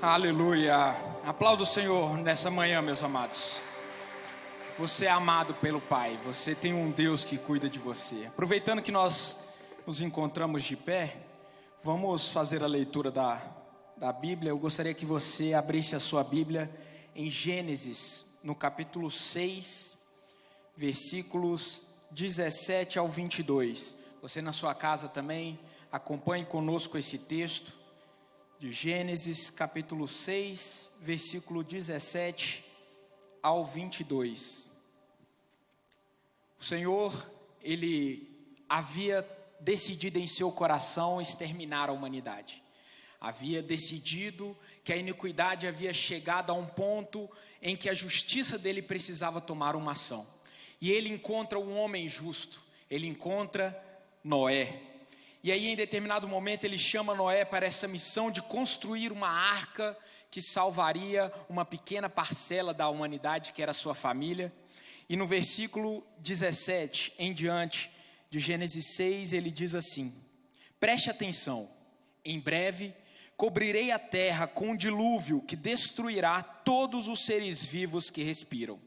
Aleluia. Aplauda o Senhor nessa manhã, meus amados. Você é amado pelo Pai. Você tem um Deus que cuida de você. Aproveitando que nós nos encontramos de pé, vamos fazer a leitura da Bíblia. Eu gostaria que você abrisse a sua Bíblia em Gênesis, no capítulo 6, versículos 17 ao 22. Você na sua casa também, acompanhe conosco esse texto de Gênesis, capítulo 6, versículo 17 ao 22. O Senhor, Ele havia decidido em seu coração exterminar a humanidade. Havia decidido que a iniquidade havia chegado a um ponto em que a justiça dele precisava tomar uma ação. E ele encontra um homem justo, ele encontra Noé. E aí em determinado momento ele chama Noé para essa missão de construir uma arca que salvaria uma pequena parcela da humanidade, que era a sua família. E no versículo 17 em diante de Gênesis 6, ele diz assim: preste atenção, em breve cobrirei a terra com um dilúvio que destruirá todos os seres vivos que respiram.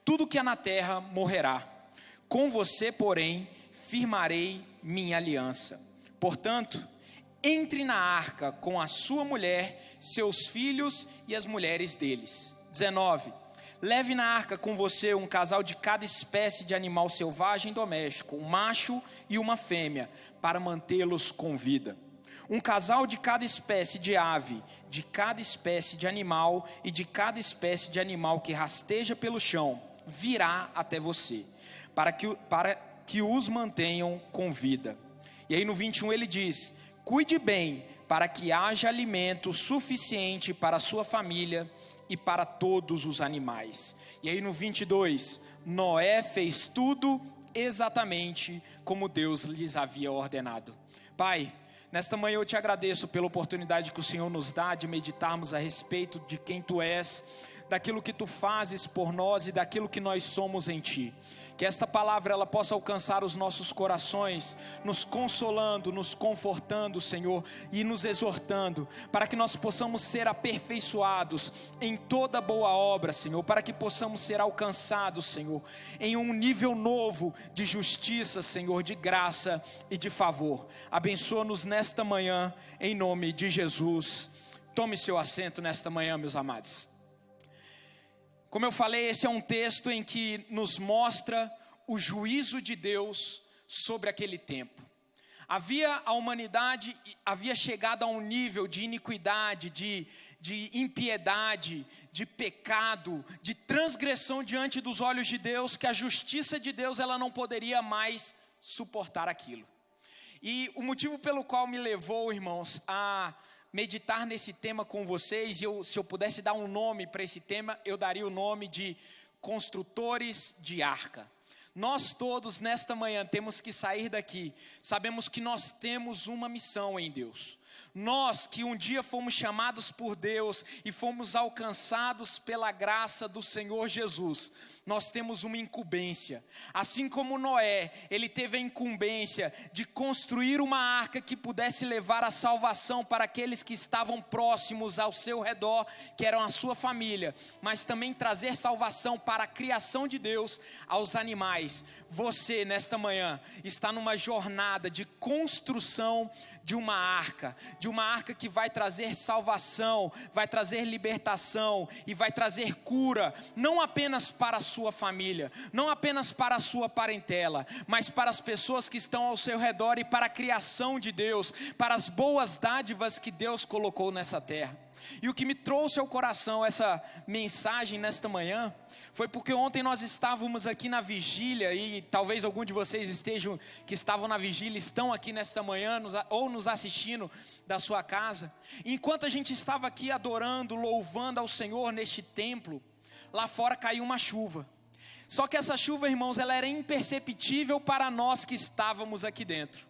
Tudo que há na terra morrerá. Com você, porém, firmarei minha aliança. Portanto, entre na arca com a sua mulher, seus filhos e as mulheres deles. 19. Leve na arca com você um casal de cada espécie de animal selvagem doméstico, um macho e uma fêmea, para mantê-los com vida. Um casal de cada espécie de ave, de cada espécie de animal e de cada espécie de animal que rasteja pelo chão, virá até você, para que os mantenham com vida. E aí no 21 ele diz: cuide bem para que haja alimento suficiente para a sua família e para todos os animais. E aí no 22, Noé fez tudo exatamente como Deus lhes havia ordenado. Pai, nesta manhã eu te agradeço pela oportunidade que o Senhor nos dá de meditarmos a respeito de quem Tu és, daquilo que Tu fazes por nós e daquilo que nós somos em Ti. Que esta palavra ela possa alcançar os nossos corações, nos consolando, nos confortando, Senhor, e nos exortando, para que nós possamos ser aperfeiçoados em toda boa obra, Senhor, para que possamos ser alcançados, Senhor, em um nível novo de justiça, Senhor, de graça e de favor. Abençoa-nos nesta manhã, em nome de Jesus. Tome seu assento nesta manhã, meus amados. Como eu falei, esse é um texto em que nos mostra o juízo de Deus sobre aquele tempo. A humanidade havia chegado a um nível de iniquidade, de impiedade, de pecado, de transgressão diante dos olhos de Deus, que a justiça de Deus ela não poderia mais suportar aquilo. E o motivo pelo qual me levou, irmãos, a meditar nesse tema com vocês, se eu pudesse dar um nome para esse tema, eu daria o nome de construtores de arca. Nós todos nesta manhã temos que sair daqui, sabemos que nós temos uma missão em Deus. Nós que um dia fomos chamados por Deus e fomos alcançados pela graça do Senhor Jesus, nós temos uma incumbência. Assim como Noé, ele teve a incumbência de construir uma arca que pudesse levar a salvação para aqueles que estavam próximos ao seu redor, que eram a sua família, mas também trazer salvação para a criação de Deus aos animais. Você nesta manhã está numa jornada de construção de uma arca que vai trazer salvação, vai trazer libertação e vai trazer cura, não apenas para a sua família, não apenas para a sua parentela, mas para as pessoas que estão ao seu redor e para a criação de Deus, para as boas dádivas que Deus colocou nessa terra. E o que me trouxe ao coração essa mensagem nesta manhã foi porque ontem nós estávamos aqui na vigília, e talvez algum de vocês que estavam na vigília estão aqui nesta manhã ou nos assistindo da sua casa. E enquanto a gente estava aqui adorando, louvando ao Senhor neste templo, lá fora caiu uma chuva. Só que essa chuva, irmãos, ela era imperceptível para nós que estávamos aqui dentro.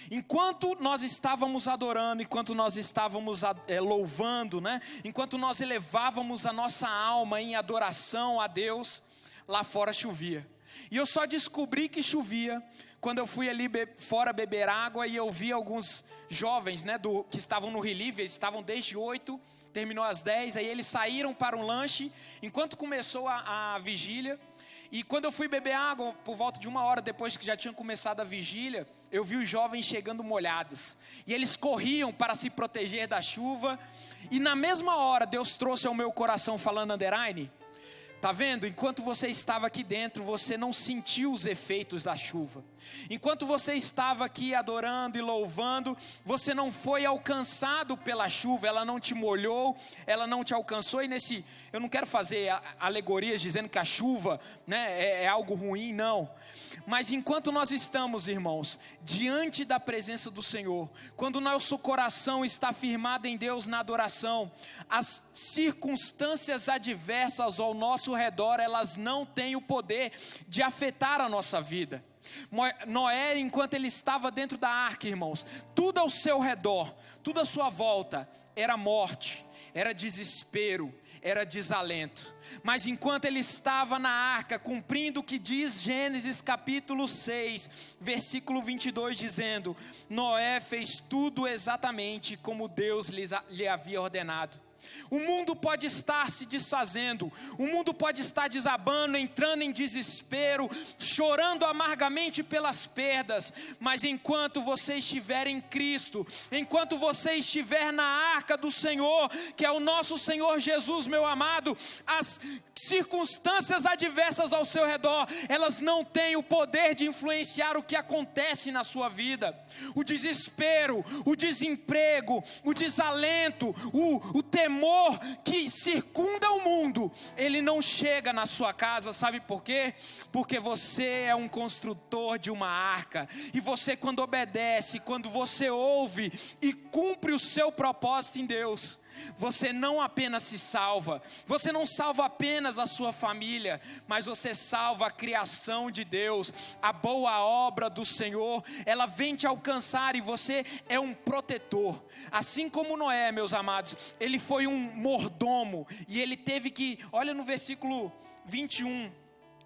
Enquanto nós estávamos adorando, enquanto nós estávamos louvando, né? Enquanto nós elevávamos a nossa alma em adoração a Deus, lá fora chovia. E eu só descobri que chovia quando eu fui ali fora beber água e eu vi alguns jovens, né, que estavam no relief, eles estavam desde 8 terminou às 10, aí eles saíram para um lanche, enquanto começou a vigília. E quando eu fui beber água, por volta de 1 hora depois que já tinha começado a vigília, eu vi os jovens chegando molhados. E eles corriam para se proteger da chuva. E na mesma hora, Deus trouxe ao meu coração falando underline. Tá vendo? Enquanto você estava aqui dentro, você não sentiu os efeitos da chuva. Enquanto você estava aqui adorando e louvando, você não foi alcançado pela chuva, ela não te molhou, ela não te alcançou. E eu não quero fazer alegorias dizendo que a chuva, né, é algo ruim, não. Mas enquanto nós estamos, irmãos, diante da presença do Senhor, quando nosso coração está firmado em Deus na adoração, as circunstâncias adversas ao nosso redor, elas não têm o poder de afetar a nossa vida. Noé, enquanto ele estava dentro da arca, irmãos, tudo ao seu redor, tudo à sua volta, era morte, era desespero, era desalento. Mas enquanto ele estava na arca, cumprindo o que diz Gênesis capítulo 6, versículo 22, dizendo: Noé fez tudo exatamente como Deus lhe havia ordenado. O mundo pode estar se desfazendo, o mundo pode estar desabando, entrando em desespero, chorando amargamente pelas perdas, mas enquanto você estiver em Cristo, enquanto você estiver na arca do Senhor, que é o nosso Senhor Jesus, meu amado, as circunstâncias adversas ao seu redor, elas não têm o poder de influenciar o que acontece na sua vida. O desespero, o desemprego, o desalento, o temor que circunda o mundo, ele não chega na sua casa. Sabe por quê? Porque você é um construtor de uma arca, e você, quando obedece, quando você ouve e cumpre o seu propósito em Deus, você não apenas se salva, você não salva apenas a sua família, mas você salva a criação de Deus. A boa obra do Senhor, ela vem te alcançar, e você é um protetor. Assim como Noé, meus amados, ele foi um mordomo, e ele teve que, olha no versículo 21,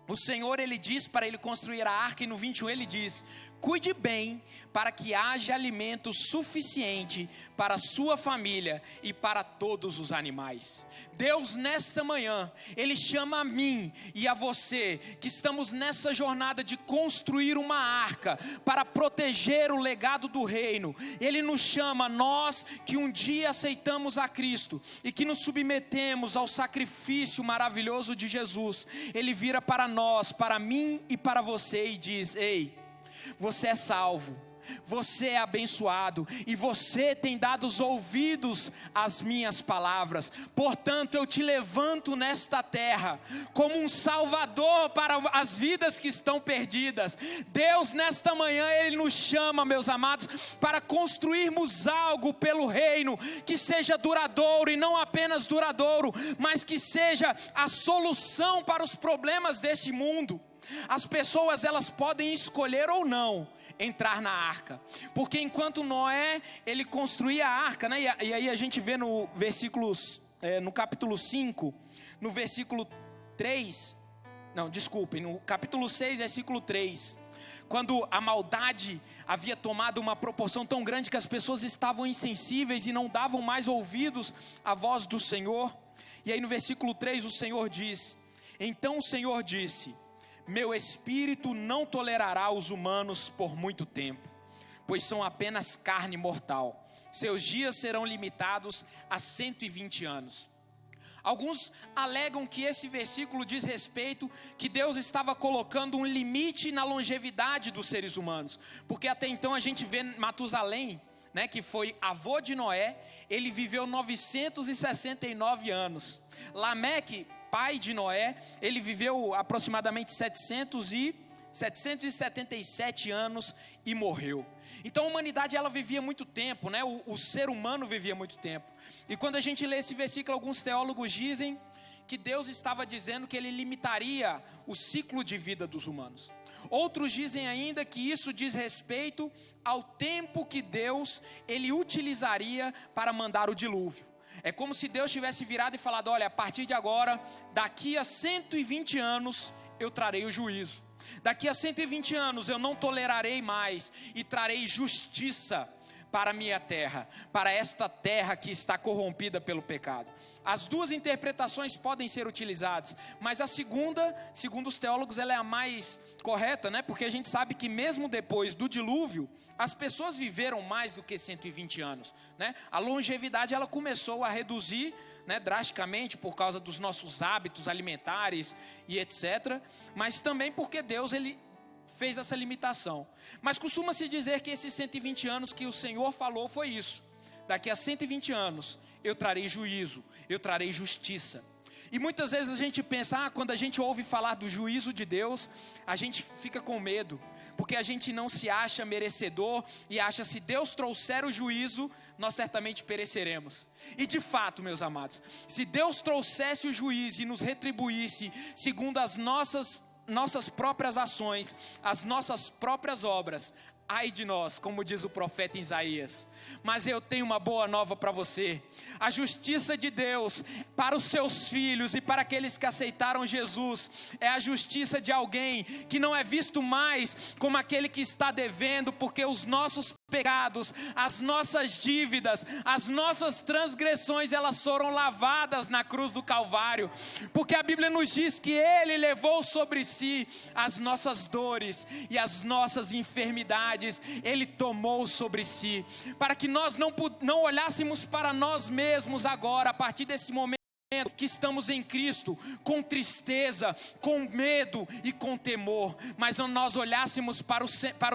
o Senhor, ele diz para ele construir a arca, e no 21 ele diz: cuide bem para que haja alimento suficiente para a sua família e para todos os animais. Deus, nesta manhã, ele chama a mim e a você, que estamos nessa jornada de construir uma arca para proteger o legado do reino. Ele nos chama, nós que um dia aceitamos a Cristo e que nos submetemos ao sacrifício maravilhoso de Jesus. Ele vira para nós, para mim e para você, e diz: ei, você é salvo, você é abençoado, e você tem dado os ouvidos às minhas palavras. Portanto, eu te levanto nesta terra como um salvador para as vidas que estão perdidas. Deus, nesta manhã, ele nos chama, meus amados, para construirmos algo pelo reino que seja duradouro, e não apenas duradouro, mas que seja a solução para os problemas deste mundo. As pessoas, elas podem escolher ou não entrar na arca, porque enquanto Noé, ele construía a arca, né? E aí a gente vê no capítulo 5, no versículo 3, no capítulo 6, versículo 3, quando a maldade havia tomado uma proporção tão grande que as pessoas estavam insensíveis e não davam mais ouvidos à voz do Senhor. E aí no versículo 3 o Senhor diz: então o Senhor disse: meu espírito não tolerará os humanos por muito tempo, pois são apenas carne mortal. Seus dias serão limitados a 120 anos. Alguns alegam que esse versículo diz respeito que Deus estava colocando um limite na longevidade dos seres humanos, porque até então a gente vê Matusalém, né, que foi avô de Noé, ele viveu 969 anos. Lameque, pai de Noé, ele viveu aproximadamente 777 anos e morreu. Então a humanidade, ela vivia muito tempo, né? O ser humano vivia muito tempo. E quando a gente lê esse versículo, alguns teólogos dizem que Deus estava dizendo que ele limitaria o ciclo de vida dos humanos. Outros dizem ainda que isso diz respeito ao tempo que Deus, ele utilizaria para mandar o dilúvio. É como se Deus tivesse virado e falado: olha, a partir de agora, daqui a 120 anos, eu trarei o juízo. Daqui a 120 anos eu não tolerarei mais, e trarei justiça para a minha terra, para esta terra que está corrompida pelo pecado. As duas interpretações podem ser utilizadas, mas a segunda, segundo os teólogos, ela é a mais correta, né? Porque a gente sabe que mesmo depois do dilúvio, as pessoas viveram mais do que 120 anos, né? A longevidade ela começou a reduzir, né, drasticamente por causa dos nossos hábitos alimentares e etc. Mas também porque Deus ele fez essa limitação. Mas costuma-se dizer que esses 120 anos que o Senhor falou foi isso. Daqui a 120 anos eu trarei juízo, eu trarei justiça. E muitas vezes a gente pensa, quando a gente ouve falar do juízo de Deus, a gente fica com medo, porque a gente não se acha merecedor e acha se Deus trouxer o juízo, nós certamente pereceremos. E de fato, meus amados, se Deus trouxesse o juízo e nos retribuísse segundo as nossas próprias ações, as nossas próprias obras, ai de nós, como diz o profeta Isaías. Mas eu tenho uma boa nova para você. A justiça de Deus para os seus filhos e para aqueles que aceitaram Jesus é a justiça de alguém que não é visto mais como aquele que está devendo, porque os nossos pecados, as nossas dívidas, as nossas transgressões, elas foram lavadas na cruz do Calvário, porque a Bíblia nos diz que Ele levou sobre si as nossas dores e as nossas enfermidades, Ele tomou sobre si, para que nós não olhássemos para nós mesmos agora, a partir desse momento que estamos em Cristo, com tristeza, com medo e com temor, mas nós olhássemos para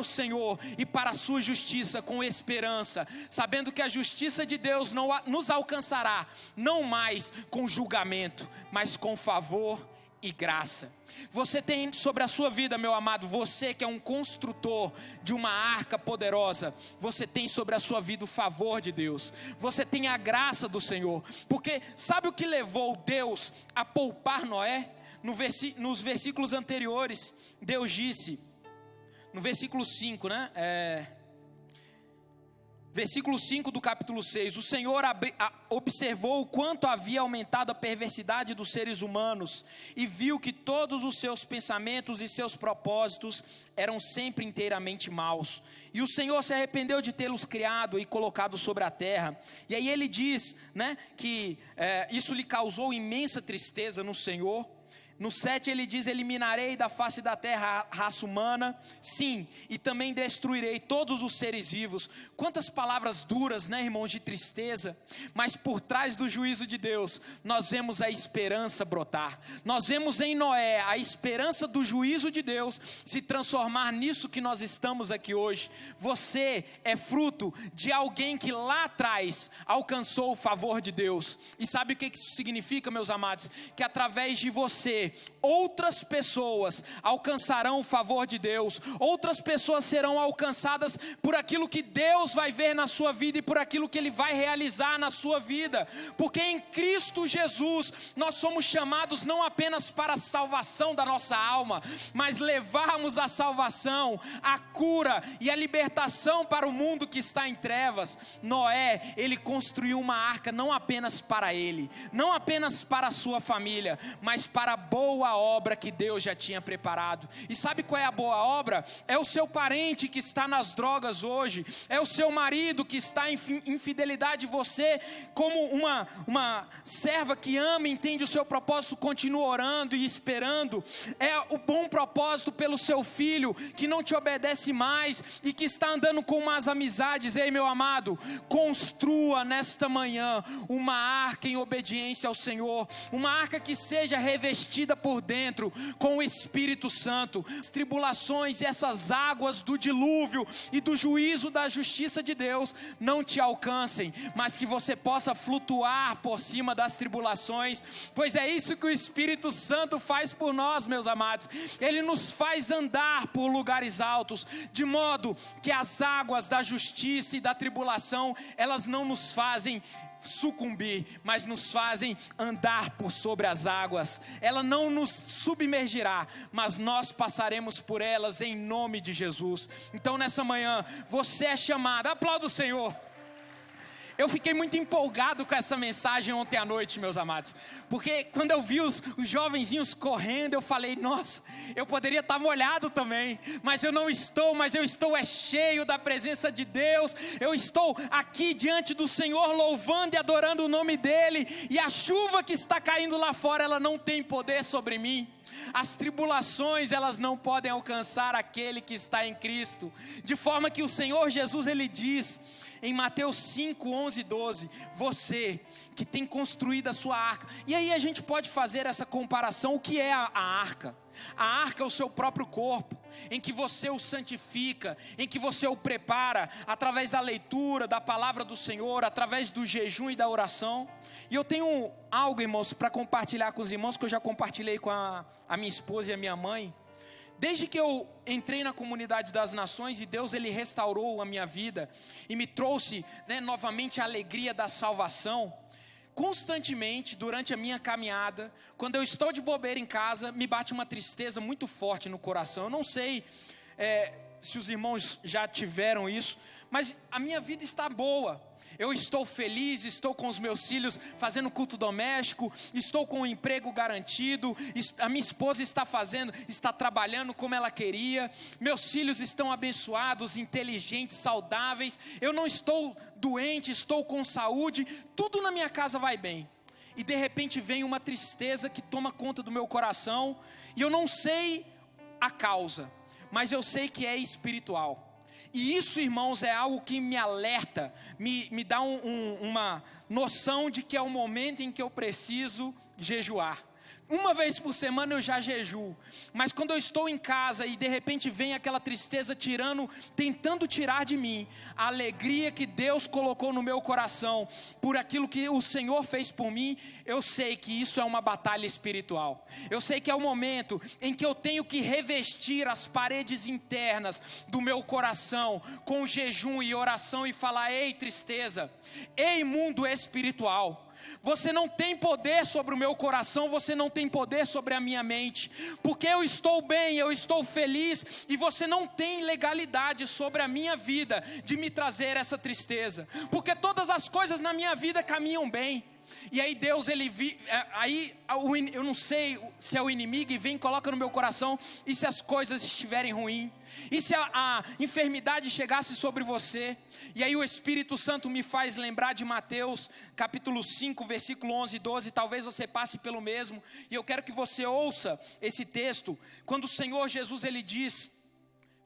o Senhor e para a sua justiça com esperança, sabendo que a justiça de Deus não nos alcançará, não mais com julgamento, mas com favor e graça. Você tem sobre a sua vida, meu amado, você que é um construtor de uma arca poderosa, você tem sobre a sua vida o favor de Deus, você tem a graça do Senhor, porque sabe o que levou Deus a poupar Noé? Nos versículos anteriores, Deus disse, no versículo 5, versículo 5 do capítulo 6, o Senhor observou o quanto havia aumentado a perversidade dos seres humanos e viu que todos os seus pensamentos e seus propósitos eram sempre inteiramente maus. E o Senhor se arrependeu de tê-los criado e colocado sobre a terra. E aí ele diz, que isso lhe causou imensa tristeza no Senhor. No 7 ele diz, eliminarei da face da terra a raça humana, sim, e também destruirei todos os seres vivos. Quantas palavras duras, irmãos, de tristeza, mas por trás do juízo de Deus, nós vemos a esperança brotar. Nós vemos em Noé a esperança do juízo de Deus se transformar nisso que nós estamos aqui hoje. Você é fruto de alguém que lá atrás alcançou o favor de Deus. E sabe o que isso significa, meus amados? Que através de você, outras pessoas alcançarão o favor de Deus, outras pessoas serão alcançadas por aquilo que Deus vai ver na sua vida e por aquilo que Ele vai realizar na sua vida, porque em Cristo Jesus nós somos chamados não apenas para a salvação da nossa alma, mas levarmos a salvação, a cura e a libertação para o mundo que está em trevas. Noé, ele construiu uma arca não apenas para ele, não apenas para a sua família, mas para a boa obra que Deus já tinha preparado. E sabe qual é a boa obra? É o seu parente que está nas drogas hoje, é o seu marido que está em infidelidade. Você, como uma serva que ama e entende o seu propósito, continua orando e esperando. É o bom propósito pelo seu filho que não te obedece mais e que está andando com más amizades. Ei, meu amado, construa nesta manhã uma arca em obediência ao Senhor, uma arca que seja revestida por dentro com o Espírito Santo. As tribulações e essas águas do dilúvio e do juízo da justiça de Deus não te alcancem, mas que você possa flutuar por cima das tribulações, pois é isso que o Espírito Santo faz por nós, meus amados. Ele nos faz andar por lugares altos, de modo que as águas da justiça e da tribulação, elas não nos fazem sucumbir, mas nos fazem andar por sobre as águas. Ela não nos submergirá, mas nós passaremos por elas em nome de Jesus. Então nessa manhã, você é chamado, aplauda o Senhor. Eu fiquei muito empolgado com essa mensagem ontem à noite, meus amados. Porque quando eu vi os jovenzinhos correndo, eu falei, nossa, eu poderia estar molhado também. Mas eu não estou, mas eu estou cheio da presença de Deus. Eu estou aqui diante do Senhor, louvando e adorando o nome dEle. E a chuva que está caindo lá fora, ela não tem poder sobre mim. As tribulações, elas não podem alcançar aquele que está em Cristo. De forma que o Senhor Jesus, Ele diz em Mateus 5, 11 e 12, você que tem construído a sua arca. E aí a gente pode fazer essa comparação. O que é a arca? A arca é o seu próprio corpo, em que você o santifica, em que você o prepara, através da leitura, da palavra do Senhor, através do jejum e da oração. E eu tenho algo, irmãos, para compartilhar com os irmãos, que eu já compartilhei com a minha esposa e a minha mãe. Desde que eu entrei na comunidade das nações e Deus, Ele restaurou a minha vida e me trouxe, novamente a alegria da salvação. Constantemente, durante a minha caminhada, quando eu estou de bobeira em casa, me bate uma tristeza muito forte no coração. Eu não sei se os irmãos já tiveram isso, mas a minha vida está boa. Eu estou feliz, estou com os meus filhos fazendo culto doméstico, estou com o emprego garantido, a minha esposa está trabalhando como ela queria, meus filhos estão abençoados, inteligentes, saudáveis, eu não estou doente, estou com saúde, tudo na minha casa vai bem. E de repente vem uma tristeza que toma conta do meu coração, e eu não sei a causa, mas eu sei que é espiritual. E isso, irmãos, é algo que me alerta, me dá uma noção de que é o momento em que eu preciso jejuar. Uma vez por semana eu já jejuo, mas quando eu estou em casa e de repente vem aquela tristeza tentando tirar de mim a alegria que Deus colocou no meu coração, por aquilo que o Senhor fez por mim, eu sei que isso é uma batalha espiritual. Eu sei que é o momento em que eu tenho que revestir as paredes internas do meu coração com jejum e oração e falar: ei tristeza, ei mundo espiritual, você não tem poder sobre o meu coração, você não tem poder sobre a minha mente, porque eu estou bem, eu estou feliz, e você não tem legalidade sobre a minha vida de me trazer essa tristeza, porque todas as coisas na minha vida caminham bem. E aí Deus, eu não sei se é o inimigo, e vem e coloca no meu coração: e se as coisas estiverem ruins? E se a enfermidade chegasse sobre você? E aí o Espírito Santo me faz lembrar de Mateus capítulo 5, versículo 11 e 12, talvez você passe pelo mesmo, e eu quero que você ouça esse texto, quando o Senhor Jesus, Ele diz: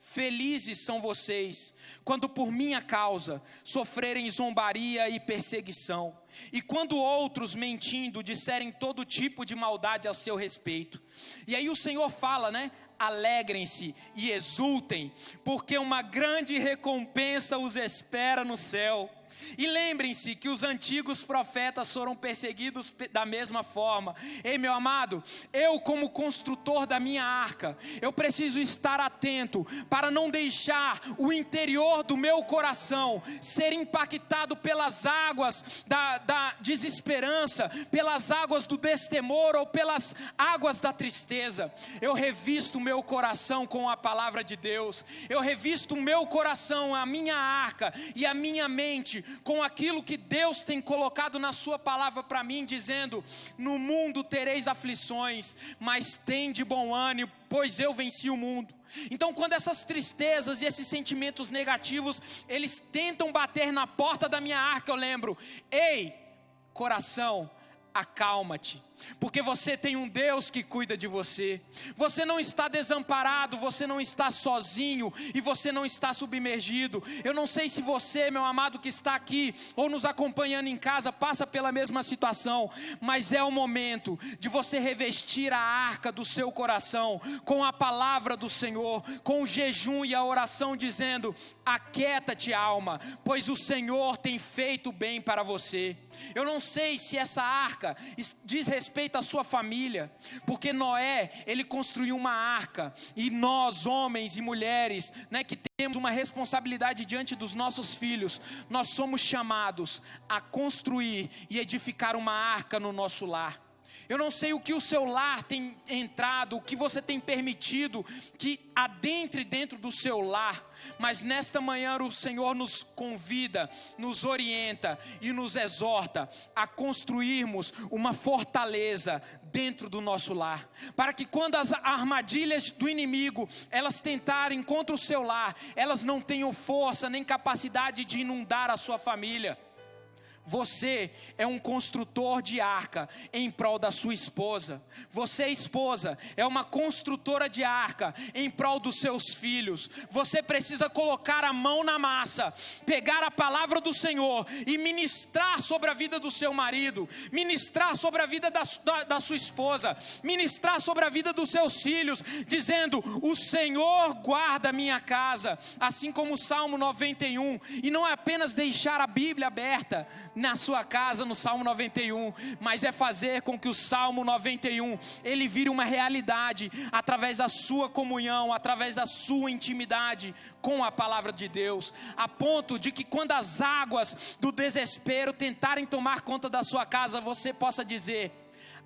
felizes são vocês, quando por minha causa sofrerem zombaria e perseguição, e quando outros, mentindo, disserem todo tipo de maldade a seu respeito. E aí o Senhor fala, alegrem-se e exultem, porque uma grande recompensa os espera no céu. E lembrem-se que os antigos profetas foram perseguidos da mesma forma. Ei, meu amado, eu como construtor da minha arca, eu preciso estar atento para não deixar o interior do meu coração ser impactado pelas águas da desesperança, pelas águas do destemor ou pelas águas da tristeza. Eu revisto o meu coração com a palavra de Deus. Eu revisto o meu coração, a minha arca e a minha mente com aquilo que Deus tem colocado na sua palavra para mim, dizendo: no mundo tereis aflições, mas tende bom ânimo, pois eu venci o mundo. Então, quando essas tristezas e esses sentimentos negativos, eles tentam bater na porta da minha arca, eu lembro: ei, coração, acalma-te, porque você tem um Deus que cuida de você. Você não está desamparado, você não está sozinho, e você não está submergido. Eu não sei se você, meu amado, que está aqui ou nos acompanhando em casa, passa pela mesma situação, mas é o momento de você revestir a arca do seu coração com a palavra do Senhor, com o jejum e a oração, dizendo: aquieta-te, alma, pois o Senhor tem feito bem para você. Eu não sei se essa arca diz respeito à sua família, porque Noé, ele construiu uma arca, e nós, homens e mulheres, que temos uma responsabilidade diante dos nossos filhos, nós somos chamados a construir e edificar uma arca no nosso lar. Eu não sei o que o seu lar tem entrado, o que você tem permitido que adentre dentro do seu lar. Mas nesta manhã o Senhor nos convida, nos orienta e nos exorta a construirmos uma fortaleza dentro do nosso lar, para que quando as armadilhas do inimigo elas tentarem contra o seu lar, elas não tenham força nem capacidade de inundar a sua família. Você é um construtor de arca em prol da sua esposa. Você, esposa, é uma construtora de arca em prol dos seus filhos. Você precisa colocar a mão na massa, pegar a palavra do Senhor e ministrar sobre a vida do seu marido, ministrar sobre a vida da sua esposa, ministrar sobre a vida dos seus filhos, dizendo: o Senhor guarda a minha casa, assim como o Salmo 91. E não é apenas deixar a Bíblia aberta na sua casa no Salmo 91, mas é fazer com que o Salmo 91 ele vire uma realidade através da sua comunhão, através da sua intimidade com a palavra de Deus, a ponto de que quando as águas do desespero tentarem tomar conta da sua casa, você possa dizer: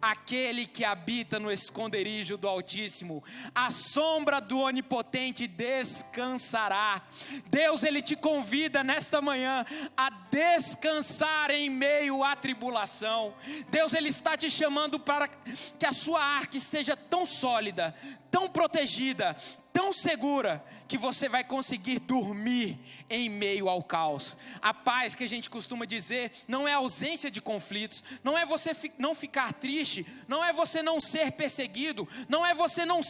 aquele que habita no esconderijo do Altíssimo, a sombra do Onipotente descansará. Deus, Ele te convida nesta manhã a descansar em meio à tribulação. Deus, Ele está te chamando para que a sua arca esteja tão sólida, tão protegida, tão segura, que você vai conseguir dormir em meio ao caos. A paz, que a gente costuma dizer, não é ausência de conflitos, não é você não ficar triste, não é você não ser perseguido, não é você não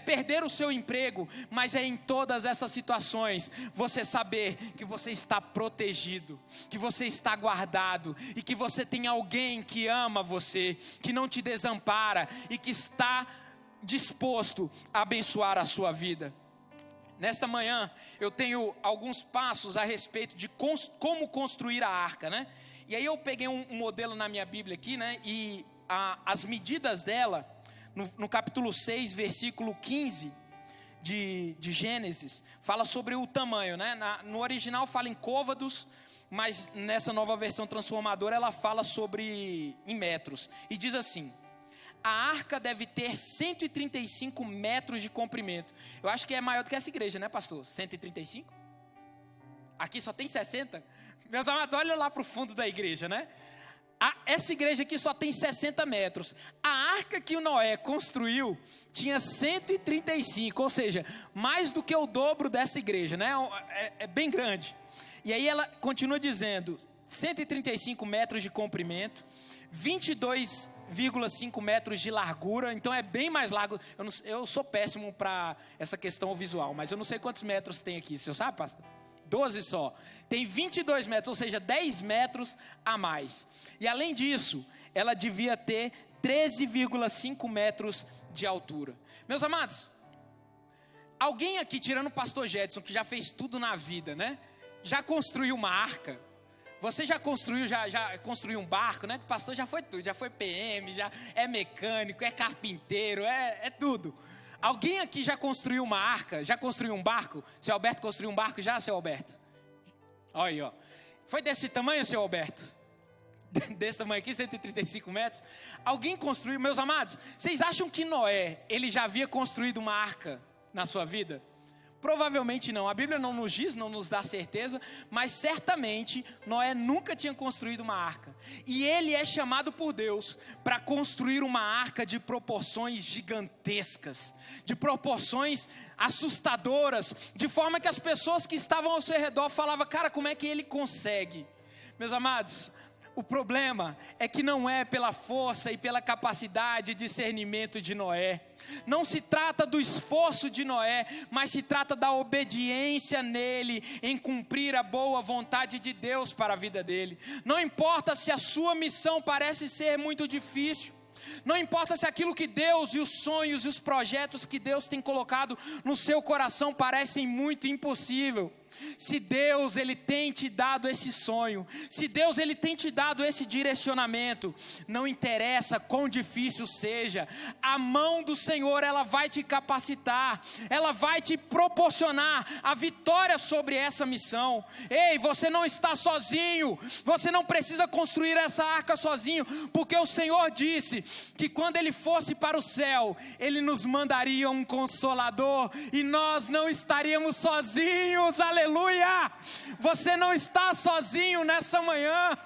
perder o seu emprego, mas é em todas essas situações, você saber que você está protegido, que você está guardado, e que você tem alguém que ama você, que não te desampara, e que está disposto a abençoar a sua vida. Nesta manhã eu tenho alguns passos a respeito de como construir a arca, né? E aí eu peguei um modelo na minha Bíblia aqui, né? E as medidas dela, no capítulo 6, versículo 15 de Gênesis, fala sobre o tamanho, né? No original fala em côvados, mas nessa nova versão transformadora ela fala em metros. E diz assim: a arca deve ter 135 metros de comprimento. Eu acho que é maior do que essa igreja, né, pastor? 135? Aqui só tem 60? Meus amados, olha lá para o fundo da igreja, né? Essa igreja aqui só tem 60 metros. A arca que o Noé construiu tinha 135, ou seja, mais do que o dobro dessa igreja, né? É bem grande. E aí ela continua dizendo: 135 metros de comprimento, 22,5 metros de largura, então é bem mais largo. Eu sou péssimo para essa questão visual, mas eu não sei quantos metros tem aqui. O senhor sabe, pastor? 12 só. Tem 22 metros, ou seja, 10 metros a mais. E além disso, ela devia ter 13,5 metros de altura. Meus amados, alguém aqui, tirando o pastor Jetson, que já fez tudo na vida, né? Já construiu uma arca? Você já construiu um barco, né? O pastor já foi tudo, já foi PM, já é mecânico, é carpinteiro, é tudo. Alguém aqui já construiu uma arca? Já construiu um barco? Seu Alberto construiu um barco já, seu Alberto? Olha aí, ó. Foi desse tamanho, seu Alberto? Desse tamanho aqui, 135 metros? Alguém construiu? Meus amados, vocês acham que Noé, ele já havia construído uma arca na sua vida? Provavelmente não, a Bíblia não nos diz, não nos dá certeza, mas certamente Noé nunca tinha construído uma arca. E ele é chamado por Deus para construir uma arca de proporções gigantescas, de proporções assustadoras, de forma que as pessoas que estavam ao seu redor falavam: cara, como é que ele consegue? Meus amados, o problema é que não é pela força e pela capacidade de discernimento de Noé. Não se trata do esforço de Noé, mas se trata da obediência nele, em cumprir a boa vontade de Deus para a vida dele. Não importa se a sua missão parece ser muito difícil, não importa se aquilo que Deus e os sonhos e os projetos que Deus tem colocado no seu coração parecem muito impossível. Se Deus, Ele tem te dado esse sonho, se Deus, Ele tem te dado esse direcionamento, não interessa quão difícil seja, a mão do Senhor, ela vai te capacitar, ela vai te proporcionar a vitória sobre essa missão. Ei, você não está sozinho, você não precisa construir essa arca sozinho, porque o Senhor disse que quando Ele fosse para o céu, Ele nos mandaria um consolador, e nós não estaríamos sozinhos, aleluia. Você não está sozinho nessa manhã.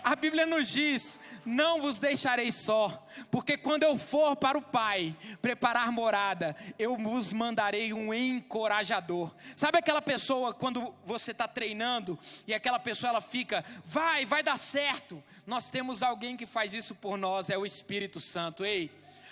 A Bíblia nos diz: não vos deixarei só, porque quando eu for para o Pai preparar morada, eu vos mandarei um encorajador. Sabe aquela pessoa quando você está treinando e aquela pessoa ela fica, vai dar certo. Nós temos alguém que faz isso por nós, é o Espírito Santo. Ei,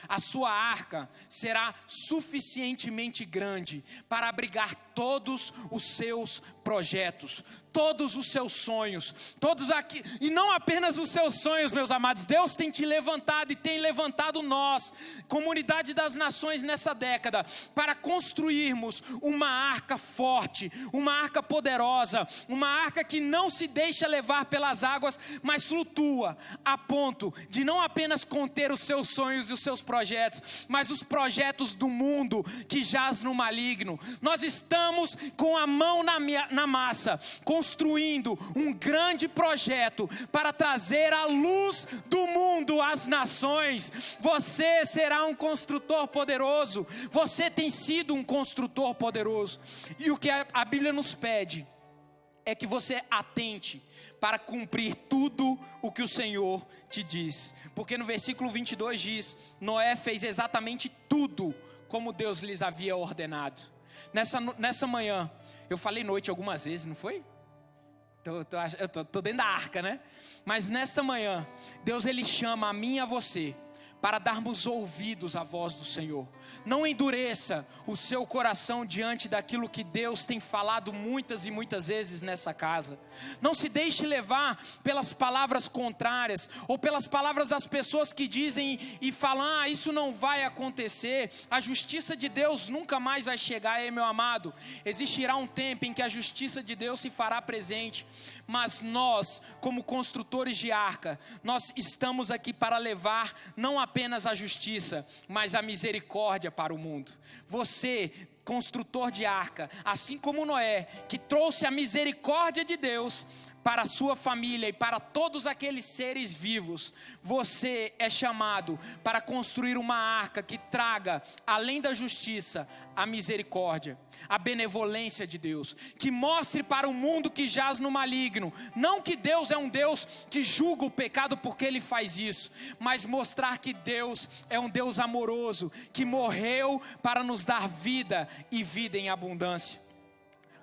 a sua arca será suficientemente grande para abrigar todos os seus projetos, todos os seus sonhos, todos aqui, e não apenas os seus sonhos, meus amados. Deus tem te levantado e tem levantado nós, comunidade das nações, nessa década, para construirmos uma arca forte, uma arca poderosa, uma arca que não se deixa levar pelas águas, mas flutua, a ponto de não apenas conter os seus sonhos e os seus projetos, mas os projetos do mundo que jaz no maligno. Nós estamos com a mão na massa, construindo um grande projeto para trazer a luz do mundo às nações. Você será um construtor poderoso, você tem sido um construtor poderoso, e o que a Bíblia nos pede é que você atente para cumprir tudo o que o Senhor te diz, porque no versículo 22 diz: Noé fez exatamente tudo como Deus lhes havia ordenado. Nessa manhã, eu falei noite algumas vezes, não foi? Eu tô dentro da arca, né? Mas nesta manhã, Deus Ele chama a mim e a você para darmos ouvidos à voz do Senhor. Não endureça o seu coração diante daquilo que Deus tem falado muitas e muitas vezes nessa casa. Não se deixe levar pelas palavras contrárias, ou pelas palavras das pessoas que dizem e falam: isso não vai acontecer, a justiça de Deus nunca mais vai chegar. Meu amado, existirá um tempo em que a justiça de Deus se fará presente, mas nós, como construtores de arca, nós estamos aqui para levar não apenas a justiça, mas a misericórdia para o mundo. Você, construtor de arca, assim como Noé, que trouxe a misericórdia de Deus para a sua família e para todos aqueles seres vivos, você é chamado para construir uma arca que traga, além da justiça, a misericórdia, a benevolência de Deus, que mostre para o mundo que jaz no maligno, não que Deus é um Deus que julga o pecado porque Ele faz isso, mas mostrar que Deus é um Deus amoroso, que morreu para nos dar vida e vida em abundância.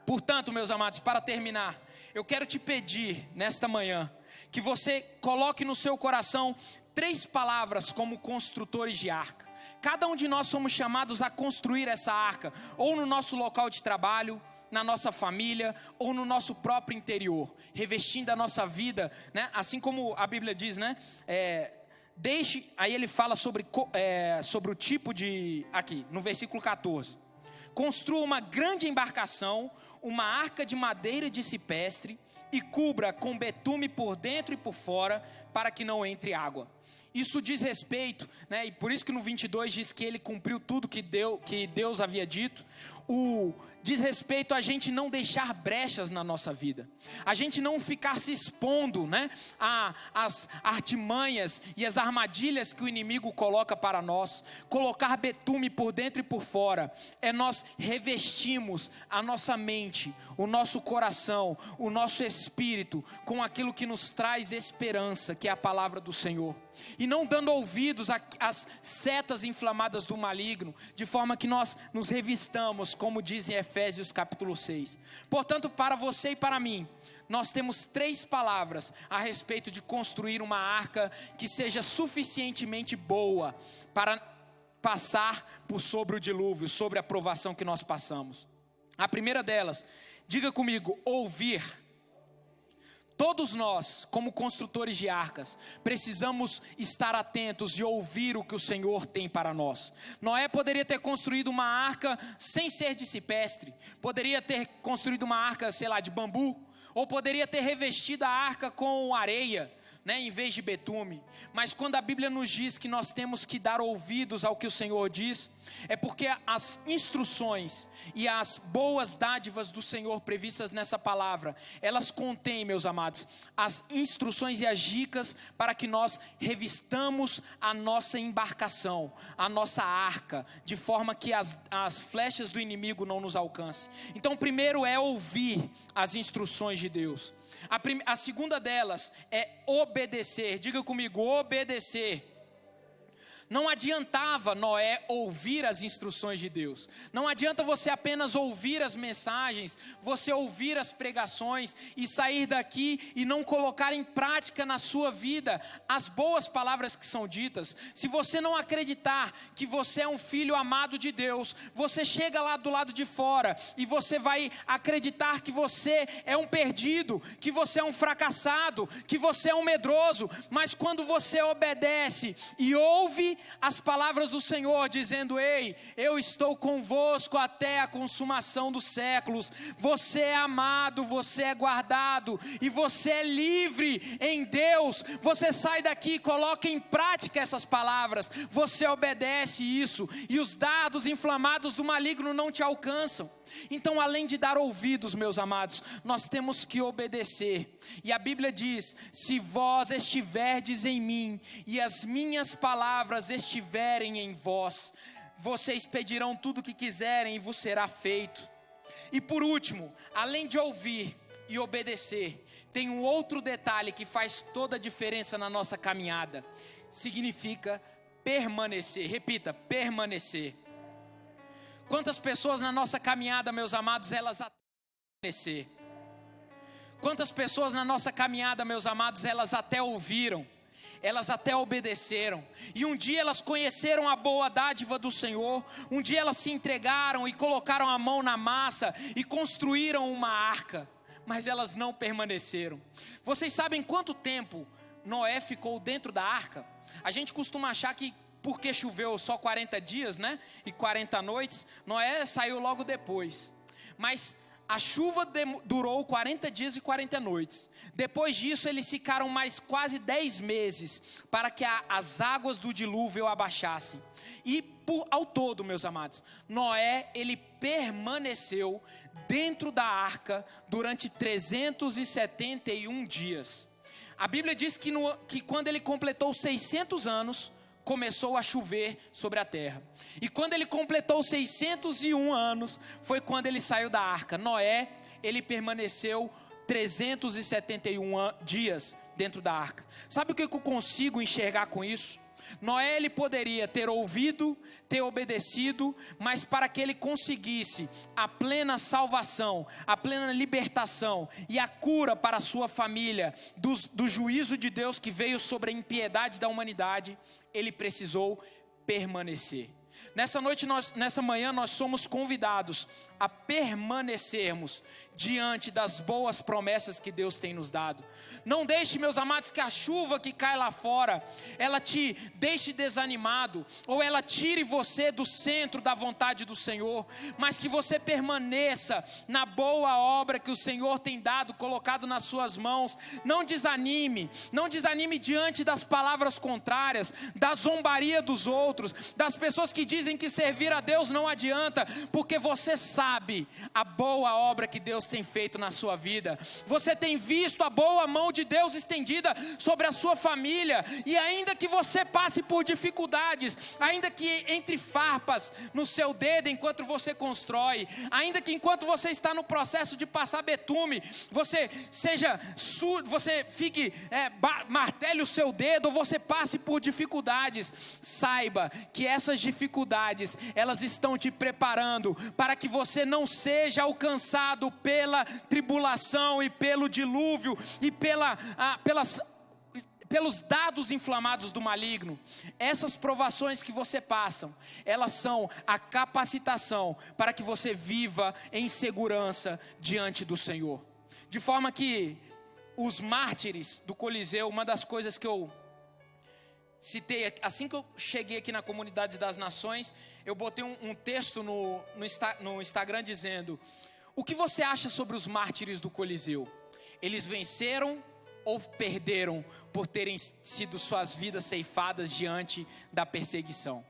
Portanto, meus amados, para terminar, eu quero te pedir nesta manhã que você coloque no seu coração 3 palavras como construtores de arca. Cada um de nós somos chamados a construir essa arca, ou no nosso local de trabalho, na nossa família, ou no nosso próprio interior, revestindo a nossa vida, né? Assim como a Bíblia diz, né? Aí ele fala sobre o tipo de, aqui no versículo 14: construa uma grande embarcação, uma arca de madeira de cipestre, e cubra com betume por dentro e por fora, para que não entre água. Isso diz respeito, né? E por isso que no 22 diz que ele cumpriu tudo que Deus havia dito. Diz respeito a gente não deixar brechas na nossa vida, a gente não ficar se expondo, né, às artimanhas e as armadilhas que o inimigo coloca para nós. Colocar betume por dentro e por fora é nós revestimos a nossa mente, o nosso coração, o nosso espírito com aquilo que nos traz esperança, que é a palavra do Senhor, e não dando ouvidos às setas inflamadas do maligno, de forma que nós nos revistamos, como diz em Efésios capítulo 6. Portanto, para você e para mim, nós temos 3 palavras a respeito de construir uma arca que seja suficientemente boa para passar por sobre o dilúvio, sobre a provação que nós passamos. A primeira delas, diga comigo: ouvir. todos nós, como construtores de arcas, precisamos estar atentos e ouvir o que o Senhor tem para nós. Noé poderia ter construído uma arca sem ser de cipestre, poderia ter construído uma arca, sei lá, de bambu, ou poderia ter revestido a arca com areia, em vez de betume. Mas quando a Bíblia nos diz que nós temos que dar ouvidos ao que o Senhor diz, é porque as instruções e as boas dádivas do Senhor previstas nessa palavra, elas contêm, meus amados, as instruções e as dicas para que nós revistamos a nossa embarcação, a nossa arca, de forma que as flechas do inimigo não nos alcancem. Então, primeiro é ouvir as instruções de Deus. A segunda delas é obedecer. Diga comigo, obedecer. Não adiantava Noé ouvir as instruções de Deus. Não adianta você apenas ouvir as mensagens, você ouvir as pregações e sair daqui e não colocar em prática na sua vida as boas palavras que são ditas. Se você não acreditar que você é um filho amado de Deus, você chega lá do lado de fora e você vai acreditar que você é um perdido, que você é um fracassado, que você é um medroso. Mas quando você obedece e ouve as palavras do Senhor dizendo: ei, eu estou convosco até a consumação dos séculos, você é amado, você é guardado e você é livre em Deus. Você sai daqui e coloca em prática essas palavras, você obedece isso e os dardos inflamados do maligno não te alcançam. Então, além de dar ouvidos, meus amados, nós temos que obedecer. E a Bíblia diz: se vós estiverdes em mim e as minhas palavras estiverem em vós, vocês pedirão tudo o que quiserem e vos será feito. E por último, além de ouvir e obedecer, tem um outro detalhe que faz toda a diferença na nossa caminhada. Significa permanecer. Repita, permanecer. Quantas pessoas na nossa caminhada, meus amados, elas até permanecer? Quantas pessoas na nossa caminhada, meus amados, elas até ouviram, elas até obedeceram, e um dia elas conheceram a boa dádiva do Senhor, um dia elas se entregaram e colocaram a mão na massa e construíram uma arca, mas elas não permaneceram. Vocês sabem quanto tempo Noé ficou dentro da arca? A gente costuma achar que porque choveu só 40 dias, e 40 noites, Noé saiu logo depois. Mas a chuva durou 40 dias e 40 noites. Depois disso, eles ficaram mais quase 10 meses para que as águas do dilúvio abaixassem. E ao todo, meus amados, Noé, ele permaneceu dentro da arca durante 371 dias. A Bíblia diz que quando ele completou 600 anos, começou a chover sobre a terra. E quando ele completou 601 anos, foi quando ele saiu da arca. Noé, ele permaneceu 371 dias dentro da arca. Sabe o que eu consigo enxergar com isso? Noé, ele poderia ter ouvido, ter obedecido, mas para que ele conseguisse a plena salvação, a plena libertação e a cura para a sua família do juízo de Deus que veio sobre a impiedade da humanidade, ele precisou permanecer. Nessa manhã nós somos convidados a permanecermos diante das boas promessas que Deus tem nos dado. Não deixe, meus amados, que a chuva que cai lá fora, ela te deixe desanimado, ou ela tire você do centro da vontade do Senhor, mas que você permaneça na boa obra que o Senhor tem dado, colocado nas suas mãos. Não desanime diante das palavras contrárias, da zombaria dos outros, das pessoas que dizem que servir a Deus não adianta, porque você sabe a boa obra que Deus tem feito na sua vida. Você tem visto a boa mão de Deus estendida sobre a sua família, e ainda que você passe por dificuldades, ainda que entre farpas no seu dedo enquanto você constrói, ainda que enquanto você está no processo de passar betume, você fique martele o seu dedo, ou você passe por dificuldades, saiba que essas dificuldades, elas estão te preparando para que você não seja alcançado pela tribulação e pelo dilúvio e pelos dados inflamados do maligno. Essas provações que você passa, elas são a capacitação para que você viva em segurança diante do Senhor. De forma que os mártires do Coliseu, uma das coisas que eu citei, assim que eu cheguei aqui na Comunidade das Nações, eu botei um texto no Instagram dizendo: o que você acha sobre os mártires do Coliseu? Eles venceram ou perderam por terem sido suas vidas ceifadas diante da perseguição?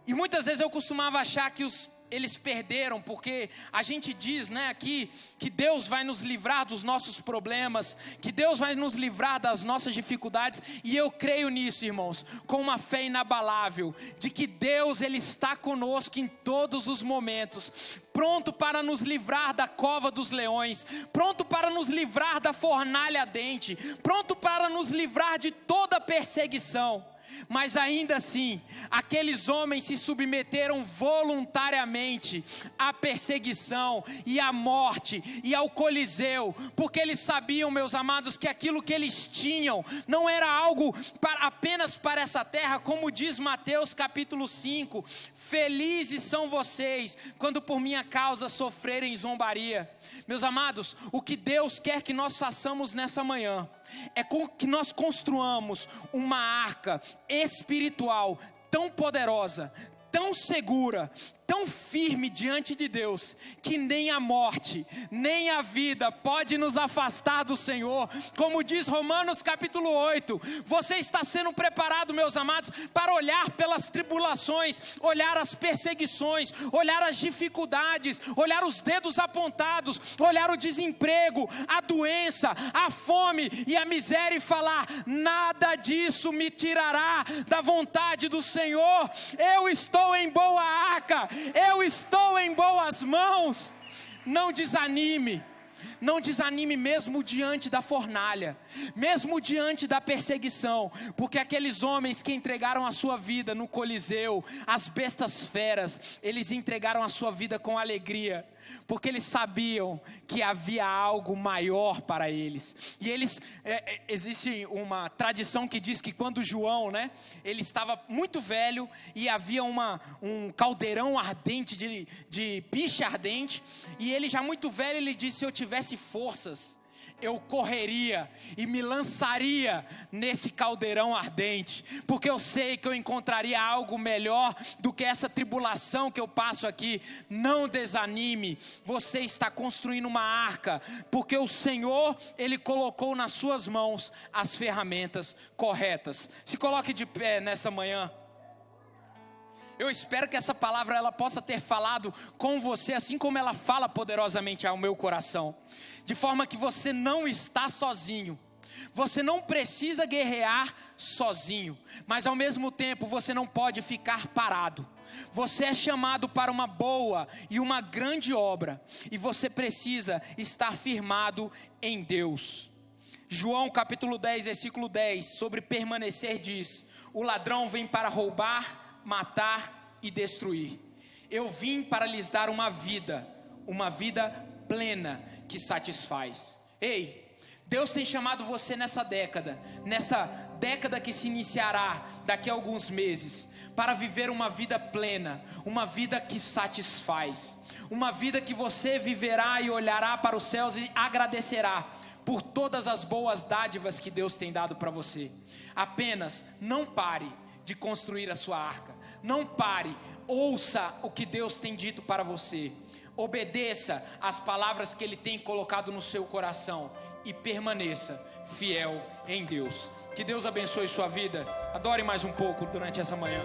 E muitas vezes eu costumava achar que eles perderam, porque a gente diz, né, aqui, que Deus vai nos livrar dos nossos problemas, que Deus vai nos livrar das nossas dificuldades, e eu creio nisso, irmãos, com uma fé inabalável, de que Deus, Ele está conosco em todos os momentos, pronto para nos livrar da cova dos leões, pronto para nos livrar da fornalha ardente, pronto para nos livrar de toda perseguição. Mas ainda assim, aqueles homens se submeteram voluntariamente à perseguição e à morte e ao Coliseu, porque eles sabiam, meus amados, que aquilo que eles tinham não era algo apenas para essa terra, como diz Mateus capítulo 5, felizes são vocês, quando por minha causa sofrerem zombaria. Meus amados, o que Deus quer que nós façamos nessa manhã, é que nós construamos uma arca espiritual tão poderosa, tão segura, tão firme diante de Deus, que nem a morte, nem a vida pode nos afastar do Senhor. Como diz Romanos capítulo 8, você está sendo preparado, meus amados, para olhar pelas tribulações, olhar as perseguições, olhar as dificuldades, olhar os dedos apontados, olhar o desemprego, a doença, a fome e a miséria e falar: nada disso me tirará da vontade do Senhor. Eu estou em boa arca, eu estou em boas mãos. Não desanime. Não desanime mesmo diante da fornalha, mesmo diante da perseguição, porque aqueles homens que entregaram a sua vida no Coliseu, as bestas feras, eles entregaram a sua vida com alegria, porque eles sabiam que havia algo maior para eles. E existe uma tradição que diz que quando João, né, ele estava muito velho e havia um caldeirão ardente de piche ardente, e ele já muito velho, ele disse: se eu tivesse forças, eu correria e me lançaria nesse caldeirão ardente, porque eu sei que eu encontraria algo melhor do que essa tribulação que eu passo aqui. Não desanime, você está construindo uma arca, porque o Senhor, Ele colocou nas suas mãos as ferramentas corretas. Se coloque de pé nessa manhã. Eu espero que essa palavra ela possa ter falado com você, assim como ela fala poderosamente ao meu coração, de forma que você não está sozinho. Você não precisa guerrear sozinho, mas ao mesmo tempo você não pode ficar parado. Você é chamado para uma boa e uma grande obra, e você precisa estar firmado em Deus. João capítulo 10, versículo 10, sobre permanecer diz: o ladrão vem para roubar, matar e destruir. Eu vim para lhes dar uma vida plena que satisfaz. Ei, Deus tem chamado você nessa década que se iniciará daqui a alguns meses, para viver uma vida plena, uma vida que satisfaz, uma vida que você viverá e olhará para os céus e agradecerá por todas as boas dádivas que Deus tem dado para você. Apenas não pare de construir a sua arca. Não pare, ouça o que Deus tem dito para você. Obedeça às palavras que Ele tem colocado no seu coração e permaneça fiel em Deus. Que Deus abençoe sua vida. Adore mais um pouco durante essa manhã.